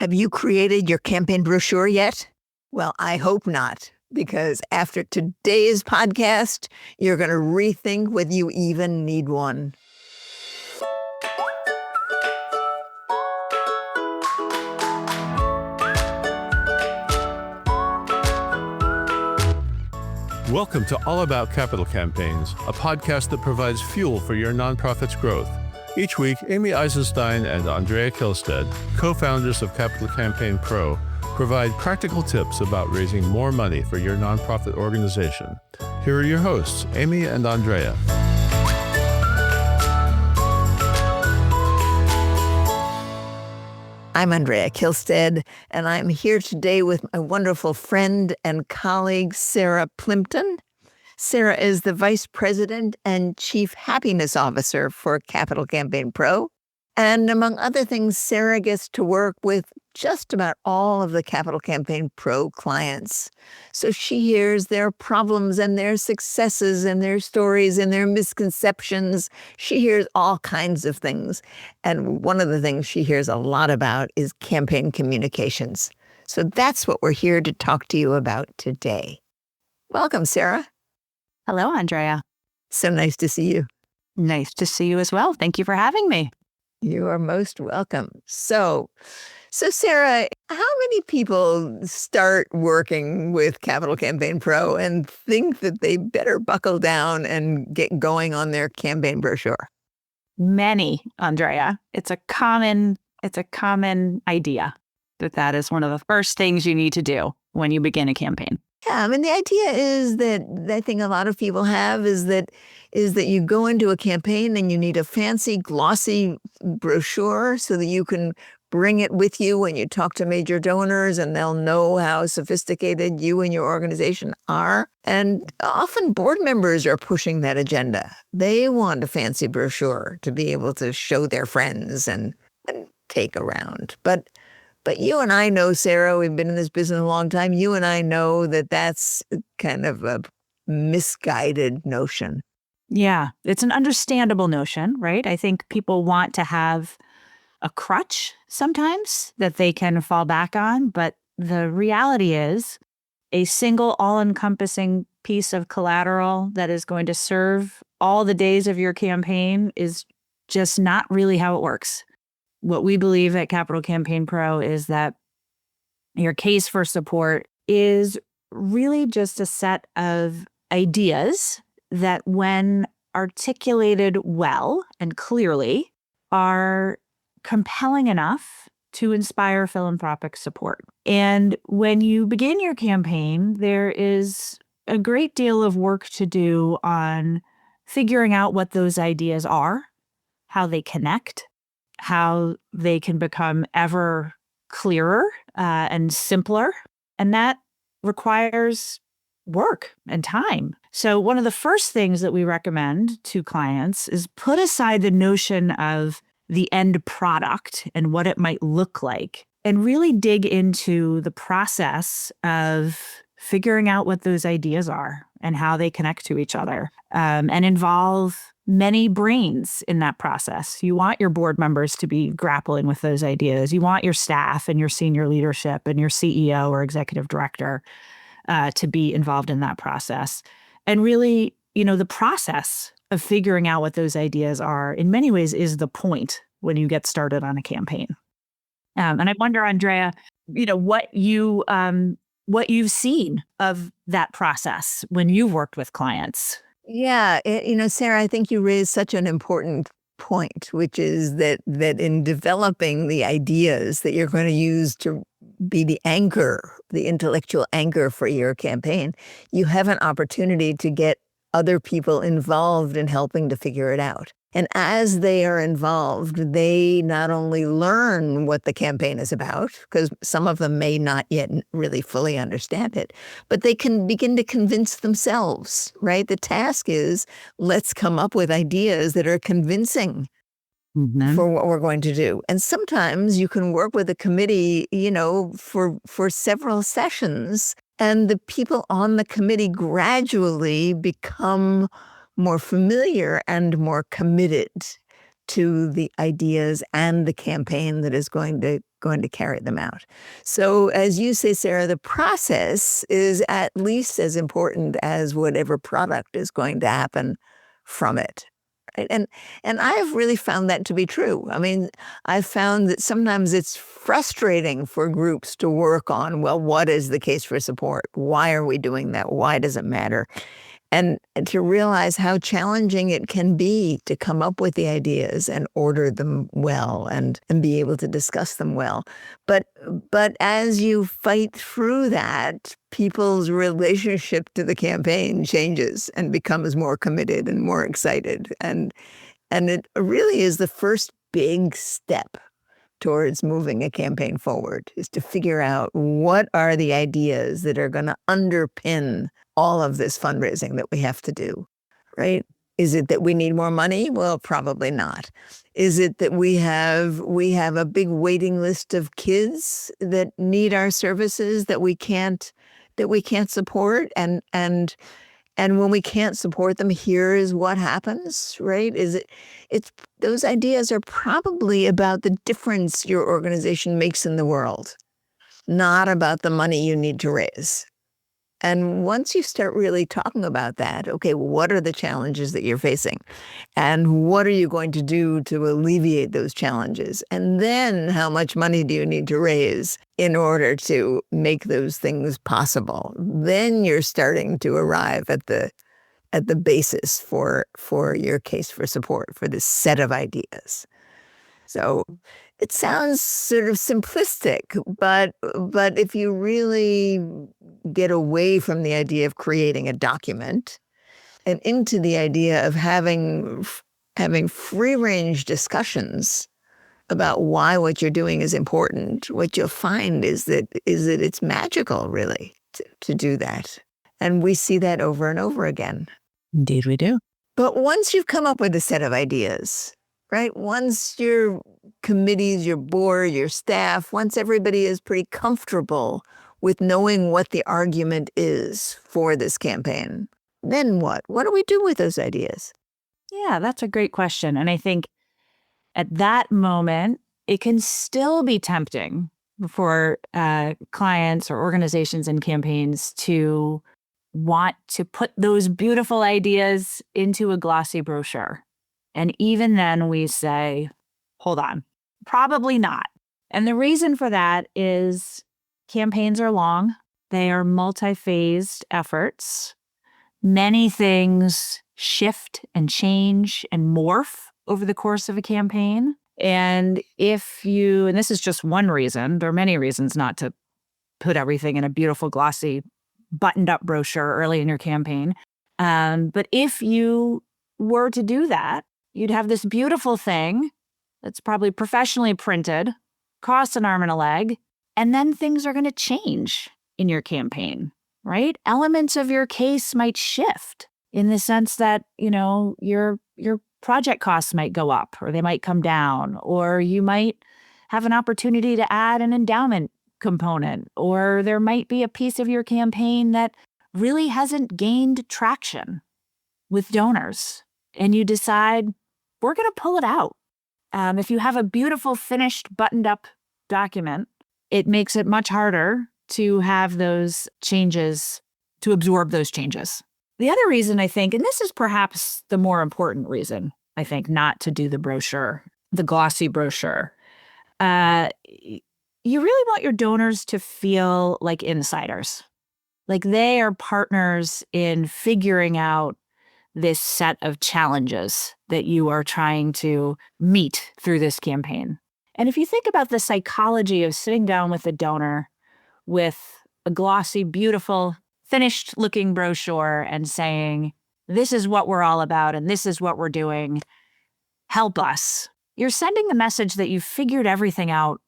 Have you created your campaign brochure yet? Well, I hope not, because after today's podcast, you're going to rethink whether you even need one. Welcome to All About Capital Campaigns, a podcast that provides fuel for your nonprofit's growth. Each week, Amy Eisenstein and Andrea Kihlstedt, co-founders of Capital Campaign Pro, provide practical tips about raising more money for your nonprofit organization. Here are your hosts, Amy and Andrea. I'm Andrea Kihlstedt, and I'm here today with my wonderful friend and colleague, Sarah Plimpton. Sarah is the Vice President and Chief Happiness Officer for Capital Campaign Pro. And among other things, Sarah gets to work with just about all of the Capital Campaign Pro clients. So she hears their problems and their successes and their stories and their misconceptions. She hears all kinds of things. And one of the things she hears a lot about is campaign communications. So that's what we're here to talk to you about today. Welcome, Sarah. Hello, Andrea. So nice to see you. Nice to see you as well. Thank you for having me. You are most welcome. So Sarah, how many people start working with Capital Campaign Pro and think that they better buckle down and get going on their campaign brochure? Many, Andrea. It's a common idea that is one of the first things you need to do when you begin a campaign. Yeah, I mean, the idea is that I think a lot of people have is that you go into a campaign and you need a fancy, glossy brochure so that you can bring it with you when you talk to major donors and they'll know how sophisticated you and your organization are. And often board members are pushing that agenda. They want a fancy brochure to be able to show their friends and take around. But you and I know, Sarah, we've been in this business a long time. You and I know that that's kind of a misguided notion. Yeah, it's an understandable notion, right? I think people want to have a crutch sometimes that they can fall back on. But the reality is a single all-encompassing piece of collateral that is going to serve all the days of your campaign is just not really how it works. What we believe at Capital Campaign Pro is that your case for support is really just a set of ideas that, when articulated well and clearly, are compelling enough to inspire philanthropic support. And when you begin your campaign, there is a great deal of work to do on figuring out what those ideas are, how they connect, how they can become ever clearer and simpler. And that requires work and time. So one of the first things that we recommend to clients is put aside the notion of the end product and what it might look like, and really dig into the process of figuring out what those ideas are and how they connect to each other, and involve many brains in that process. You want your board members to be grappling with those ideas. You want your staff and your senior leadership and your CEO or executive director to be involved in that process. And really, the process of figuring out what those ideas are, in many ways, is the point when you get started on a campaign. And I wonder, Andrea, what you've seen of that process when you've worked with clients. Yeah, Sarah, I think you raised such an important point, which is that in developing the ideas that you're going to use to be the anchor, the intellectual anchor for your campaign, you have an opportunity to get other people involved in helping to figure it out. And as they are involved, they not only learn what the campaign is about, because some of them may not yet really fully understand it, but they can begin to convince themselves, right? The task is, let's come up with ideas that are convincing for what we're going to do. And sometimes you can work with a committee, for several sessions, and the people on the committee gradually become more familiar and more committed to the ideas and the campaign that is going to going to carry them out. So as you say, Sarah, the process is at least as important as whatever product is going to happen from it. Right? And I've really found that to be true. I mean, I've found that sometimes it's frustrating for groups to work on, well, what is the case for support? Why are we doing that? Why does it matter? And to realize how challenging it can be to come up with the ideas and order them well and be able to discuss them well. But as you fight through that, people's relationship to the campaign changes and becomes more committed and more excited. And it really is the first big step towards moving a campaign forward, is to figure out what are the ideas that are going to underpin all of this fundraising that we have to do, right? Is it that we need more money? Well, probably not. Is it that we have a big waiting list of kids that need our services that we can't support, and when we can't support them, here is what happens, right? It's those ideas are probably about the difference your organization makes in the world, not about the money you need to raise. And once you start really talking about that, okay, what are the challenges that you're facing? And what are you going to do to alleviate those challenges? And then how much money do you need to raise in order to make those things possible? Then you're starting to arrive at the basis for your case for support, for this set of ideas. So it sounds sort of simplistic, but if you really get away from the idea of creating a document and into the idea of having free-range discussions about why what you're doing is important, what you'll find is that it's magical, really, to do that. And we see that over and over again. Indeed we do. But once you've come up with a set of ideas, right? Once your committees, your board, your staff, once everybody is pretty comfortable with knowing what the argument is for this campaign, then what? What do we do with those ideas? Yeah, that's a great question. And I think at that moment, it can still be tempting for clients or organizations and campaigns to want to put those beautiful ideas into a glossy brochure. And even then we say, hold on, probably not. And the reason for that is campaigns are long. They are multi-phased efforts. Many things shift and change and morph over the course of a campaign. And and this is just one reason, there are many reasons not to put everything in a beautiful, glossy, buttoned up brochure early in your campaign. But if you were to do that, you'd have this beautiful thing that's probably professionally printed, costs an arm and a leg, and then things are going to change in your campaign, right? Elements of your case might shift in the sense that, your project costs might go up or they might come down, or you might have an opportunity to add an endowment component, or there might be a piece of your campaign that really hasn't gained traction with donors. And you decide, we're going to pull it out. If you have a beautiful, finished, buttoned up document, it makes it much harder to have those changes, to absorb those changes. The other reason, I think, and this is perhaps the more important reason, I think, not to do the brochure, the glossy brochure, you really want your donors to feel like insiders, like they are partners in figuring out this set of challenges that you are trying to meet through this campaign. And if you think about the psychology of sitting down with a donor with a glossy, beautiful, finished looking brochure and saying, this is what we're all about and this is what we're doing, help us. You're sending the message that you figured everything out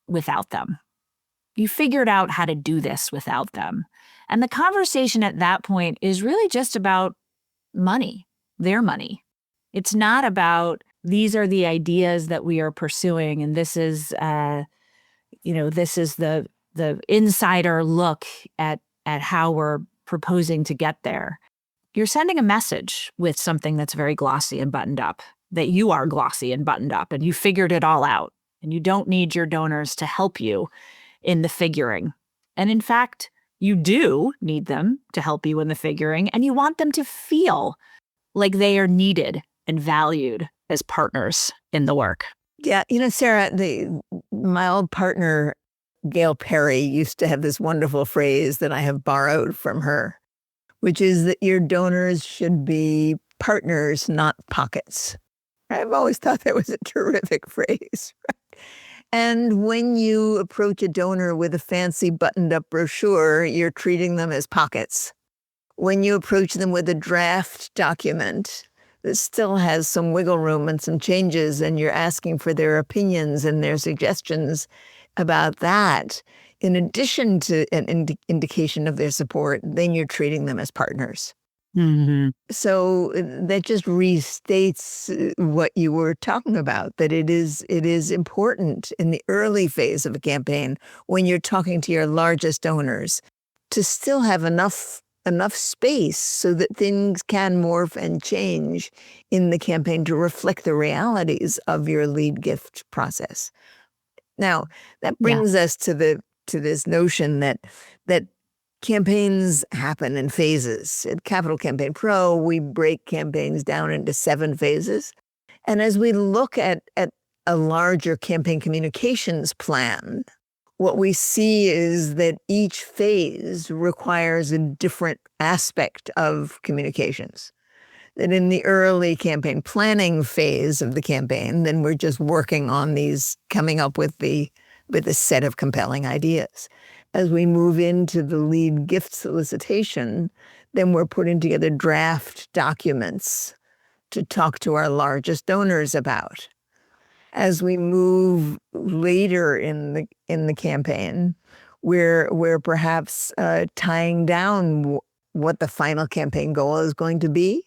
without them. You figured out how to do this without them. And the conversation at that point is really just about money, their money. It's not about, these are the ideas that we are pursuing, and this is, this is the insider look at how we're proposing to get there. You're sending a message with something that's very glossy and buttoned up, that you are glossy and buttoned up, and you figured it all out. and you don't need your donors to help you in the figuring. And in fact, you do need them to help you in the figuring, and you want them to feel like they are needed and valued as partners in the work. Yeah, Sarah, my old partner, Gail Perry, used to have this wonderful phrase that I have borrowed from her, which is that your donors should be partners, not pockets. I've always thought that was a terrific phrase. And when you approach a donor with a fancy buttoned-up brochure, you're treating them as pockets. When you approach them with a draft document that still has some wiggle room and some changes, and you're asking for their opinions and their suggestions about that, in addition to an indication of their support, then you're treating them as partners. Mm-hmm. So that just restates what you were talking about, that it is important in the early phase of a campaign, when you're talking to your largest donors, to still have enough space so that things can morph and change in the campaign to reflect the realities of your lead gift process. Now, that brings us to this notion that campaigns happen in phases. At Capital Campaign Pro, we break campaigns down into 7 phases. And as we look at a larger campaign communications plan, what we see is that each phase requires a different aspect of communications. That in the early campaign planning phase of the campaign, then we're just working on these, coming up with a set of compelling ideas. As we move into the lead gift solicitation, then we're putting together draft documents to talk to our largest donors about. As we move later in the campaign, we're perhaps tying down what the final campaign goal is going to be,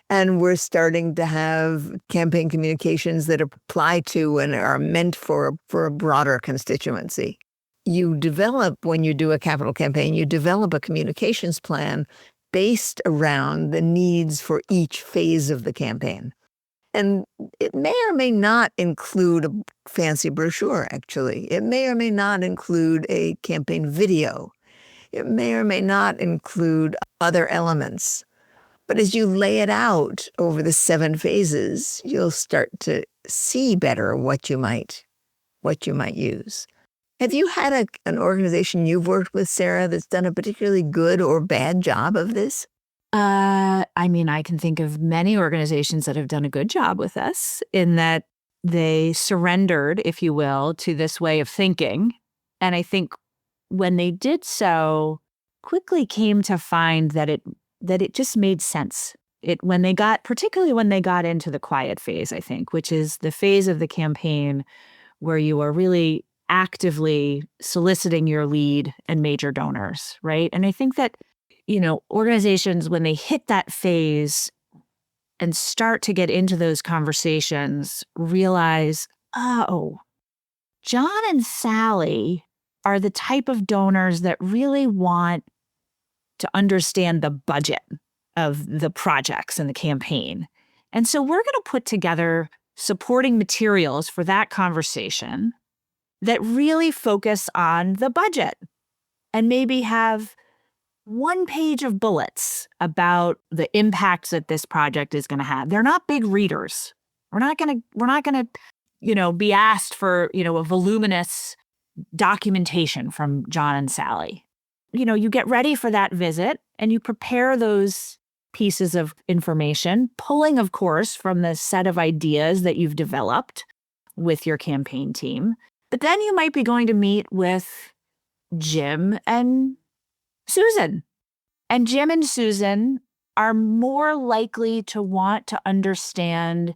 and we're starting to have campaign communications that apply to and are meant for a broader constituency. You develop, when you do a capital campaign, you develop a communications plan based around the needs for each phase of the campaign. And it may or may not include a fancy brochure, actually. It may or may not include a campaign video. It may or may not include other elements. But as you lay it out over the 7 phases, you'll start to see better what you might use. Have you had an organization you've worked with, Sarah, that's done a particularly good or bad job of this? I can think of many organizations that have done a good job with us, in that they surrendered, if you will, to this way of thinking. And I think when they did so, quickly came to find that it just made sense. Particularly when they got into the quiet phase, I think, which is the phase of the campaign where you are really actively soliciting your lead and major donors, right? And I think that, organizations, when they hit that phase and start to get into those conversations, realize, oh, John and Sally are the type of donors that really want to understand the budget of the projects and the campaign. And so we're going to put together supporting materials for that conversation that really focus on the budget, and maybe have 1 page of bullets about the impacts that this project is going to have. They're not big readers. We're not going to, be asked for, a voluminous documentation from John and Sally. You get ready for that visit and you prepare those pieces of information, pulling, of course, from the set of ideas that you've developed with your campaign team. But then you might be going to meet with Jim and Susan. And Jim and Susan are more likely to want to understand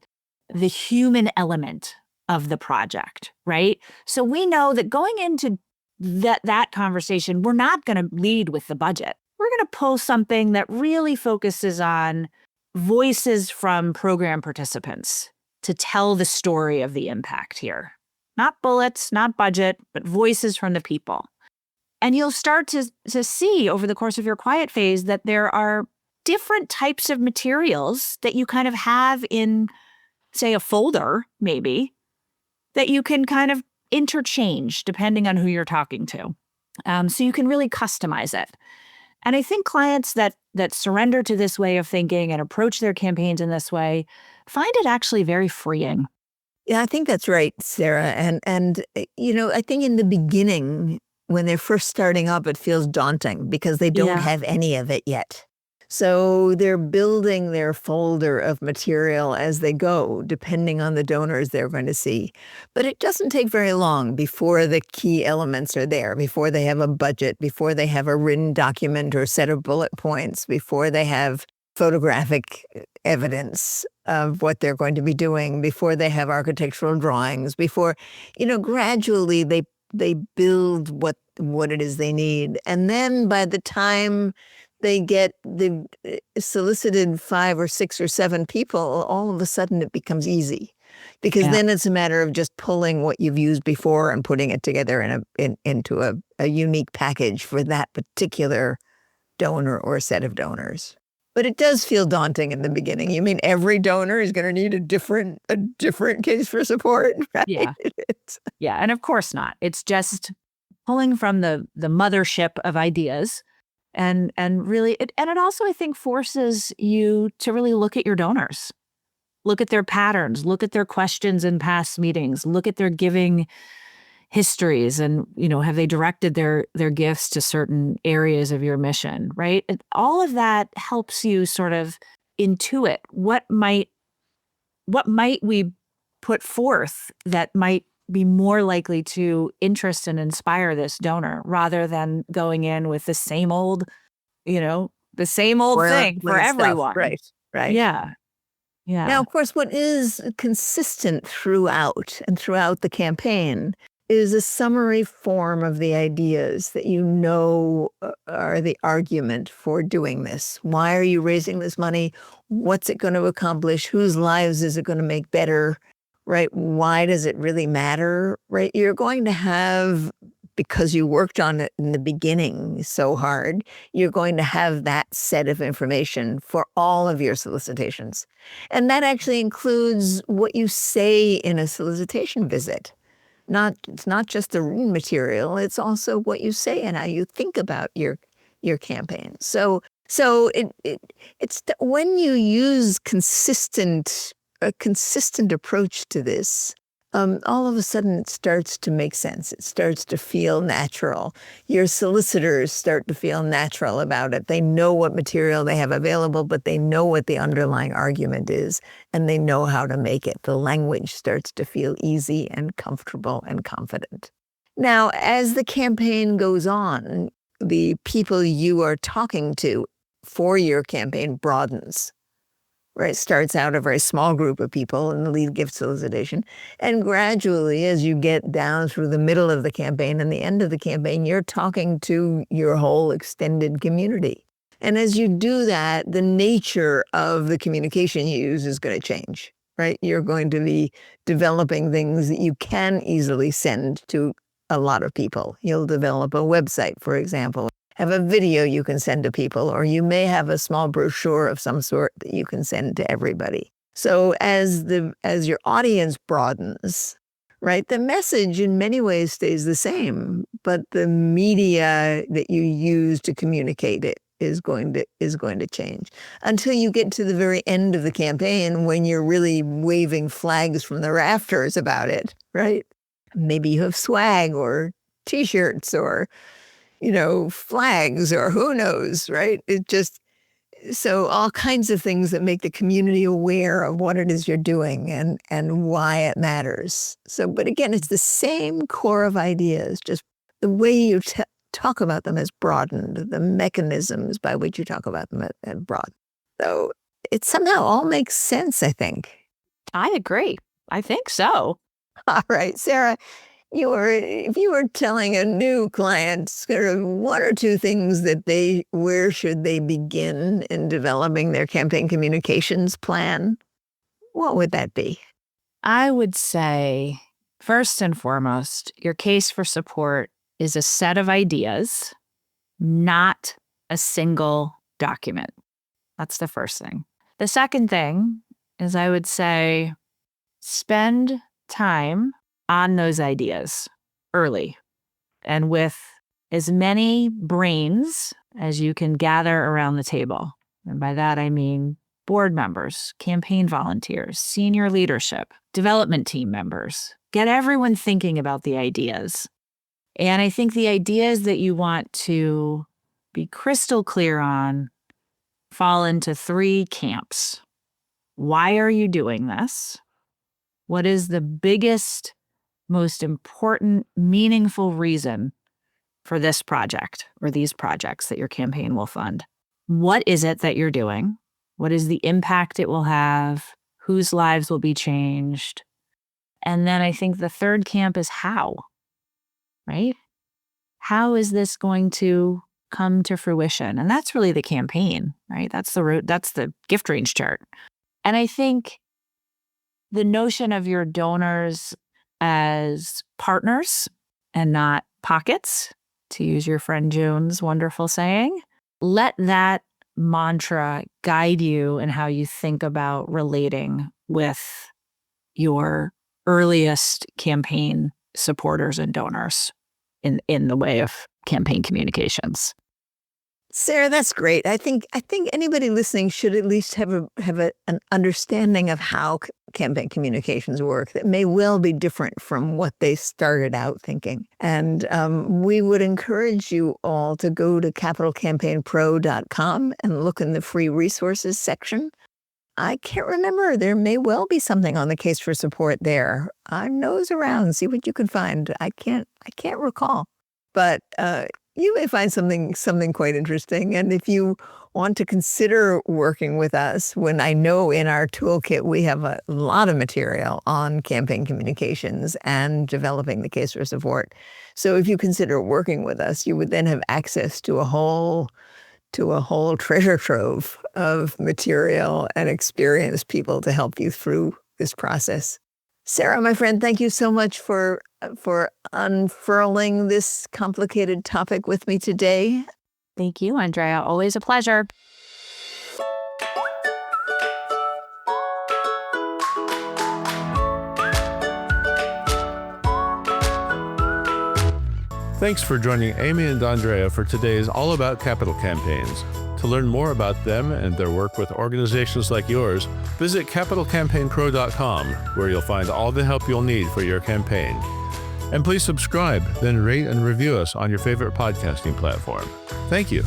the human element of the project, right? So we know that going into that conversation, we're not going to lead with the budget. We're going to pull something that really focuses on voices from program participants to tell the story of the impact here. Not bullets, not budget, but voices from the people. And you'll start to see over the course of your quiet phase that there are different types of materials that you kind of have in, say, a folder, maybe, that you can kind of interchange depending on who you're talking to. So you can really customize it. And I think clients that surrender to this way of thinking and approach their campaigns in this way find it actually very freeing. Yeah, I think that's right, Sarah. And I think in the beginning, when they're first starting up, it feels daunting because they don't Yeah. have any of it yet. So they're building their folder of material as they go, depending on the donors they're going to see. But it doesn't take very long before the key elements are there, before they have a budget, before they have a written document or set of bullet points, before they have photographic evidence of what they're going to be doing, before they have architectural drawings, before, gradually they build what it is they need. And then by the time they get the solicited 5 or 6 or 7 people, all of a sudden it becomes easy. Because Yeah. then it's a matter of just pulling what you've used before and putting it together into a unique package for that particular donor or set of donors. But it does feel daunting in the beginning. You mean every donor is going to need a different case for support, right? Yeah. It's- Yeah. And of course not. It's just pulling from the mothership of ideas. And really, it also, I think, forces you to really look at your donors, look at their patterns, look at their questions in past meetings, look at their giving histories, and have they directed their gifts to certain areas of your mission, right? All of that helps you sort of intuit what might we put forth that might be more likely to interest and inspire this donor, rather than going in with the same old thing for boilerplate stuff. everyone. Right. Yeah. Yeah. Now, of course, what is consistent throughout the campaign is a summary form of the ideas that are the argument for doing this. Why are you raising this money? What's it going to accomplish? Whose lives is it going to make better? Right? Why does it really matter? Right? You're going to have, because you worked on it in the beginning so hard, you're going to have that set of information for all of your solicitations. And that actually includes what you say in a solicitation visit. It's not just the written material, it's also what you say and how you think about your campaign. So it's when you use a consistent approach to this, all of a sudden it starts to make sense. It starts to feel natural. Your solicitors start to feel natural about it. They know what material they have available, but they know what the underlying argument is, and they know how to make it. The language starts to feel easy and comfortable and confident. Now, as the campaign goes on, the people you are talking to for your campaign broadens. Right, starts out a very small group of people in the lead gift solicitation. And gradually, as you get down through the middle of the campaign and the end of the campaign, you're talking to your whole extended community. And as you do that, the nature of the communication you use is going to change, right? You're going to be developing things that you can easily send to a lot of people. You'll develop a website, for example, have a video you can send to people, or you may have a small brochure of some sort that you can send to everybody. So as your audience broadens, right, the message in many ways stays the same, but the media that you use to communicate it is going to change until you get to the very end of the campaign when you're really waving flags from the rafters about it, right? Maybe you have swag or T-shirts or flags or who knows, right? So all kinds of things that make the community aware of what it is you're doing and why it matters. So, but again, it's the same core of ideas, just the way you talk about them has broadened, the mechanisms by which you talk about them have broadened. So it somehow all makes sense, I think. I agree. I think so. All right, Sarah. If you were telling a new client sort of 1 or 2 things where should they begin in developing their campaign communications plan, what would that be? I would say, first and foremost, your case for support is a set of ideas, not a single document. That's the first thing. The second thing is I would say spend time on those ideas early and with as many brains as you can gather around the table. And by that, I mean board members, campaign volunteers, senior leadership, development team members. Get everyone thinking about the ideas. And I think the ideas that you want to be crystal clear on fall into 3 camps. Why are you doing this? What is the biggest, most important, meaningful reason for this project or these projects that your campaign will fund? What is it that you're doing? What is the impact it will have? Whose lives will be changed? And then I think the third camp is how, right? How is this going to come to fruition? And that's really the campaign, right? That's the gift range chart. And I think the notion of your donors as partners and not pockets, to use your friend Joan's wonderful saying, let that mantra guide you in how you think about relating with your earliest campaign supporters and donors in the way of campaign communications. Sarah, that's great. I think anybody listening should at least have an understanding of how campaign communications work that may well be different from what they started out thinking. And we would encourage you all to go to capitalcampaignpro.com and look in the free resources section. I can't remember. There may well be something on the case for support there. Nose around, see what you can find. I can't recall, but you may find something quite interesting. And if you want to consider working with us, when I know in our toolkit we have a lot of material on campaign communications and developing the case for support. So if you consider working with us, you would then have access to a whole treasure trove of material and experienced people to help you through this process. Sarah, my friend, thank you so much for unfurling this complicated topic with me today. Thank you, Andrea. Always a pleasure. Thanks for joining Amy and Andrea for today's All About Capital Campaigns. To learn more about them and their work with organizations like yours, visit capitalcampaignpro.com, where you'll find all the help you'll need for your campaign. And please subscribe, then rate and review us on your favorite podcasting platform. Thank you.